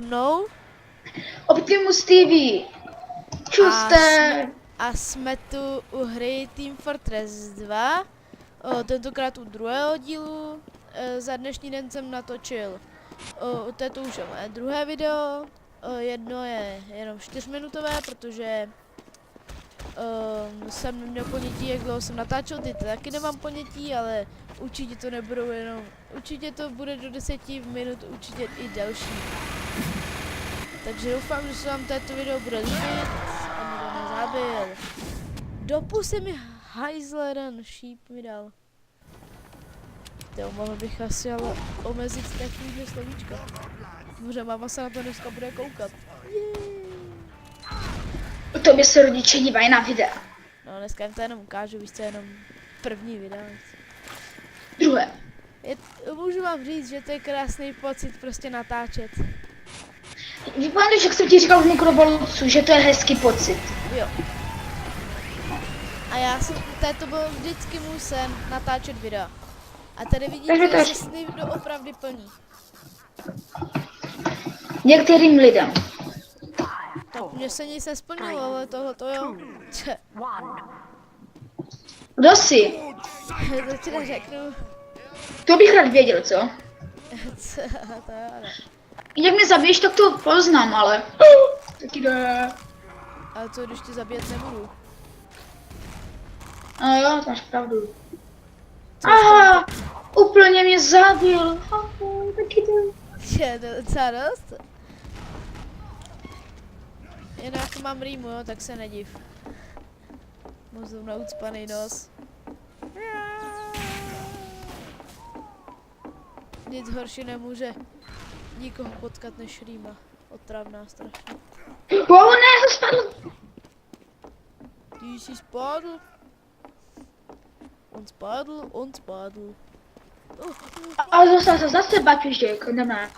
mnou Optimus TV. Čuste. a jsme tu u hry Team Fortress 2, tentokrát u druhého dílu. Za dnešní den jsem natočil to už je moje druhé video, jedno je jenom 4minutové, protože jsem neměl ponětí, jak dlouho jsem natáčel, ty taky nemám ponětí, ale určitě to nebudou jenom, určitě to bude do 10 minut, určitě i delší. Takže doufám, že se vám této video bude líbit a nikdo nezabil. Dopusy mi hajzleren, šíp mi dal. Jo, mohl bych asi ale omezit takovýhle slovíčka. Možná máma se na to dneska bude koukat. U tobě se rodiče dívají na videa. No dneska jim to jenom ukážu, víš co, jenom první video. Druhé. Můžu vám říct, že to je krásný pocit prostě natáčet. Vypadá, jak jsem ti říkal v mikrobolcu, že to je hezký pocit. Jo. A to byl vždycky můj sen natáčet videa. A tady vidíte, že se sny doopravdy plní. Některým lidem. Tak mně se nic nesplnilo, ale tohle to jo. Kdo jsi? To ti neřeknu. To bych rád věděl, co? To jo, ne. Jak mě zabiješ, tak to poznám, ale... Taky jde. Ale co, když tě zabíjet nebudu? No jo, to máš pravdu. Aha, úplně mě zabil. Taky jde. Je, to je docela dost. Jen jak mám rýmu, jo, tak se nediv. Mám zrovna ucpaný nos. Nic horší nemůže nikoho potkat než rýma. Otravná strašně. Wow, ne, to spadl. Ty jsi spadl. On spadl, on spadl. A dostal se zase baťužek, jdeme.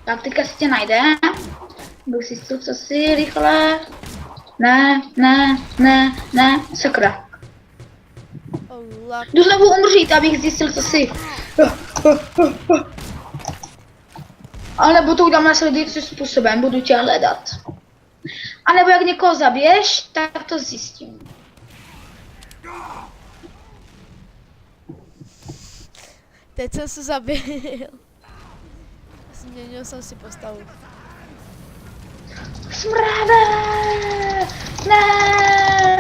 Tak teďka si tě najde. Byl si to, co si rychle. Ne, sakra. Jdu znovu umřít, abych zjistil, co si. Ale nebo to udělám následujícím způsobem, budu tě hledat. A nebo jak někoho zabiješ, tak to zjistím. Teď jsem se zabil. Změnil jsem si postavu. Smrade! Ne!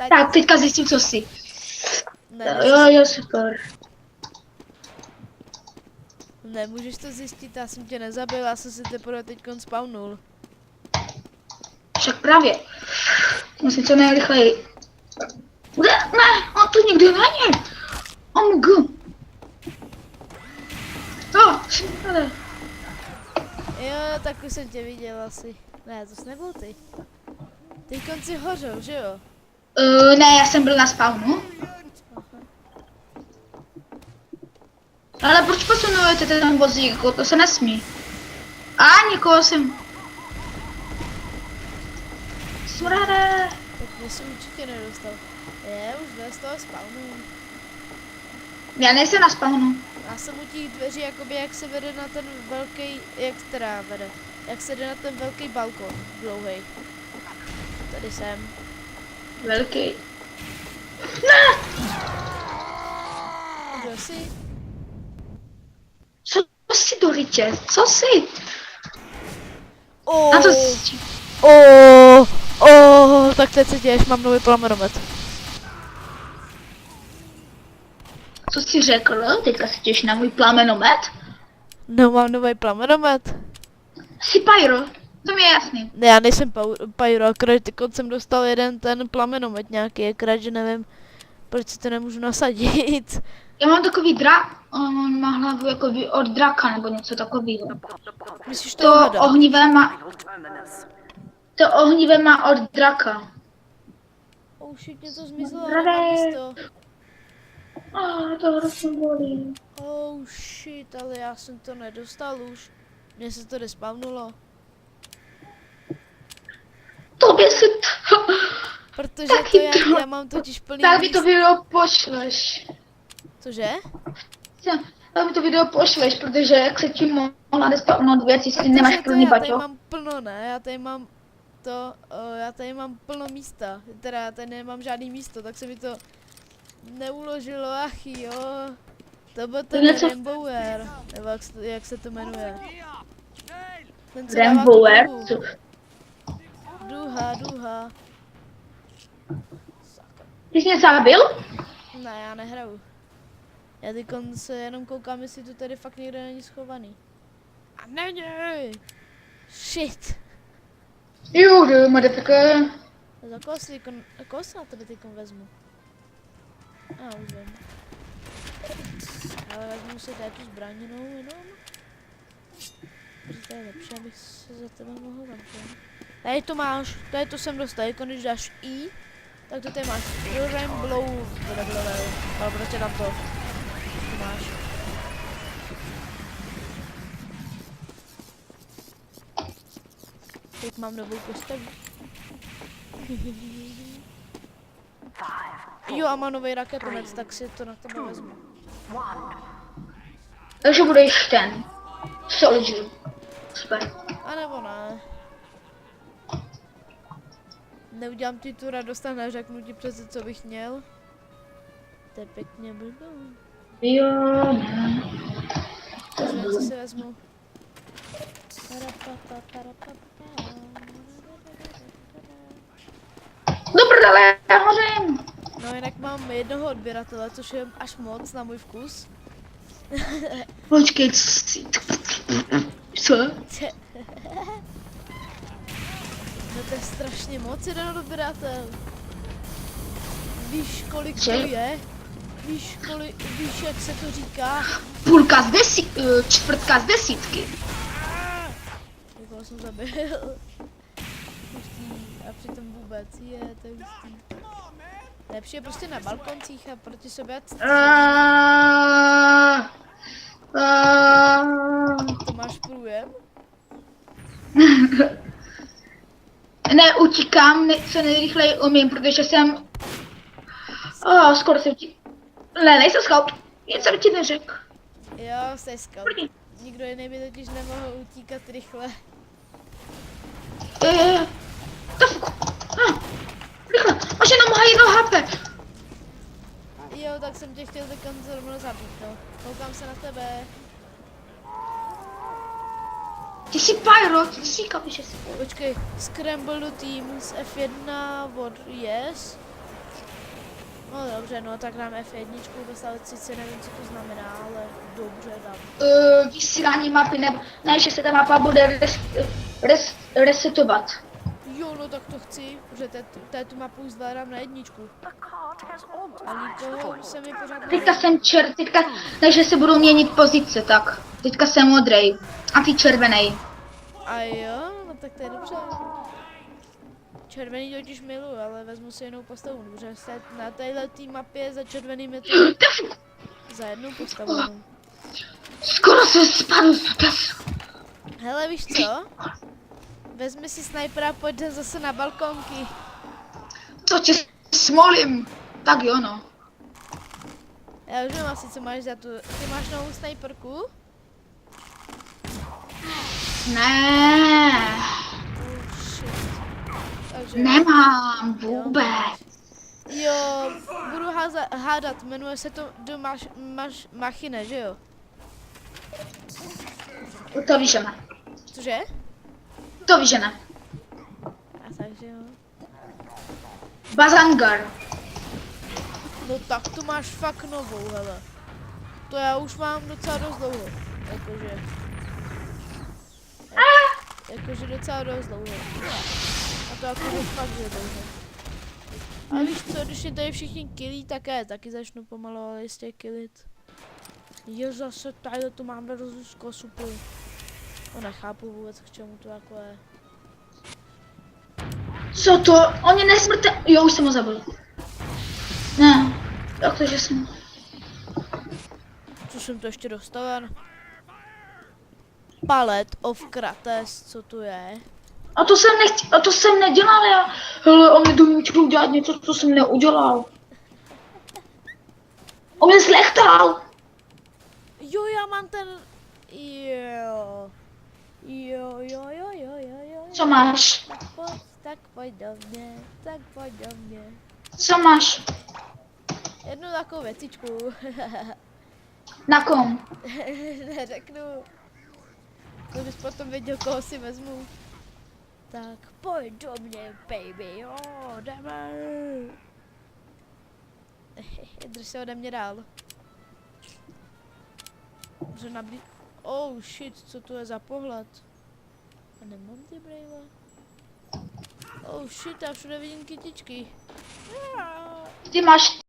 Tak, teďka zjistím, co jsi. Ne, jo, super. Nemůžeš to zjistit, já jsem tě nezabil, já jsem si teprve teďkon spawnul. Však právě. Musím co nejrychleji. Ne, on tu nikdy není. OMG. Smrade. Jo, tak už jsem tě viděl asi. Ne, to jsi nebyl ty. Teďkon si hořel, že jo? Ne, já jsem byl na spawnu. Ale proč posunujete ten vozík? To se nesmí. A někoho jsem... Smrade. Tak mě si určitě nedostal. Už z toho spawnu. Já nejsem na spawnu. Já jsem u těch dveří, jakoby jak se vede na ten velký, jak se jde na ten velký balkon, dlouhej. Tady jsem. Velký. Ne! Kdo jsi? Co jsi do rytě? Co jsi? Oh, Na to jsi... tak teď se děješ, mám nový plamenomet. Co jsi řekl? Teďka si těš na můj plamenomet? No, mám nový plamenomet. Jsi pyro, to mi je jasný. Ne, já nejsem pyro, akorát teď jsem dostal jeden ten plamenomet nějaký, akorát, že nevím, proč si to nemůžu nasadit. Já mám takový drak, on má hlavu jako od draka nebo něco takového. Myslíš To ohnivé má od draka. Oh shit, mě to zmizelo Zdravé. na místo. To hrozně bolí. Oh shit, ale já jsem to nedostal už. Mně se to despawnulo. Tobě se Protože taky já mám totiž plný tak mi to video pošleš. Cože? mi to video pošleš, protože jak se ti mohla nespavnout věc, jestli Protože nemáš to plný já tady baťoch. mám plno, ne? Já tady mám plno místa. Teda já tady nemám žádný místo, tak se mi to neuložilo, ach jo. To byl ten něco- Rainbower, nebo jak se to jmenuje. Ten, co dává tu Rainbower? duhu. Duha. Ty jsi mě zabil? Ne, já nehraju. Já teď se jenom koukám, jestli tu tady fakt někde není schovaný. A není! Shit! Jo, motherfucker. Za koho se na tebe teďkom vezmu? A už vím. Ale vezmu si tady tu zbraněnou jenom. Protože to je lepší, abych se za tebe mohl zamknout. Tady to jsem dostal, jako když dáš I, tak to tady máš. Rainbow, ale prostě dám to máš. Teď mám novou postavu. Jo, a mám nový raketomec, tak si to na tebe vezmu. Takže budeš ten. Soldier. Super. A nebo ne. Neudělám ti tu radost a neřeknu ti přece, co bych měl. To je pěkně blbou. Jo, ne. Takže co si vezmu. Dobrý, ale já hořím. No jinak mám jednoho odběratele, což je až moc na můj vkus. Počkej, co? No to je strašně moc jeden odběratel. Víš kolik to Co? je? Víš jak se to říká? Půlka čtvrtka z desítky. Někoho jsem zabil. Hustý. A přitom vůbec je to hustý. Lepší je prostě na balkoncích a proti sobě. To máš průjem? Ne, utíkám, co nejrychleji umím, protože jsem... skoro jsem ti... Ne, nejsem scout. Nic jsem ti neřekl. Jo, jsi scout. Nikdo jiný by totiž nemohl utíkat rychle. Rychle, máš jenom jedno HP. Jo, tak jsem tě chtěl teďka zrovna zabít, no. Koukám se na tebe. Ty jsi pyro, ty jsi kapíš, že jsi... Počkej, Scramble do team z F1 od Yes. No dobře, no tak dám F1, dostal sice nevím, co to znamená, ale dobře dám. Vysílání mapy, nebo ne, že se ta mapa bude resetovat. Jo, no tak to chci, protože tu mapu už zvládám na jedničku. A nikoho se mi pořád Teďka jsem teďka, takže se budou měnit pozice, tak. Teďka jsem modrej a ty červenej. A jo, no tak to je dobře. Červený totiž miluju, ale vezmu si jinou postavu, protože na téhle mapě za červeným je to za jednou postavu. Skoro se spadl z tesu. Hele, víš co? Vezmi si snajpera a pojďme zase na balkonky. To tě smolím. Tak jo, no. Já už nevím asi, co máš za tu. Ty máš novou snajperku? Ne, Oh shit. Takže... nemám vůbec. Jo, budu hádat, jmenuje se to Machine, že jo? To víš, že ne. Cože? To víš, že ne. A takže jo. Bazangar. No tak to máš fakt novou, hele. To já už mám docela dost dlouho. Jakože docela dost dlouho. A to jako fakt, že dlouho. A víš co, když je tady všichni killí, tak já taky začnu pomalu, ale jistě killit. Jo, zase tady to máme rozlusko, super. No nechápu vůbec, k čemu to jako je. Co to? On je nesmrtelný. Jo, už jsem ho zabil. Ne, jak to, že jsem... Co jsem to ještě dostal? Palette of Krates, co to je? A to jsem nedělal já. Hele, on mi donútil udělat něco, co jsem neudělal. On mě zlechtal. Jo, já mám ten... Jo. Jo. Co máš? Tak pojď do mě, tak pojď do mě. Co máš? Jednu takovou věcičku. Na kom? Neřeknu. To bys potom věděl, koho si vezmu. Tak pojď do mě, baby, jo, jdeme. Drž se ode mě dál. Můžu nabít... Oh shit, co to je za pohled? A nemám ty brejle. Oh shit, já všude vidím kytičky. Ty máš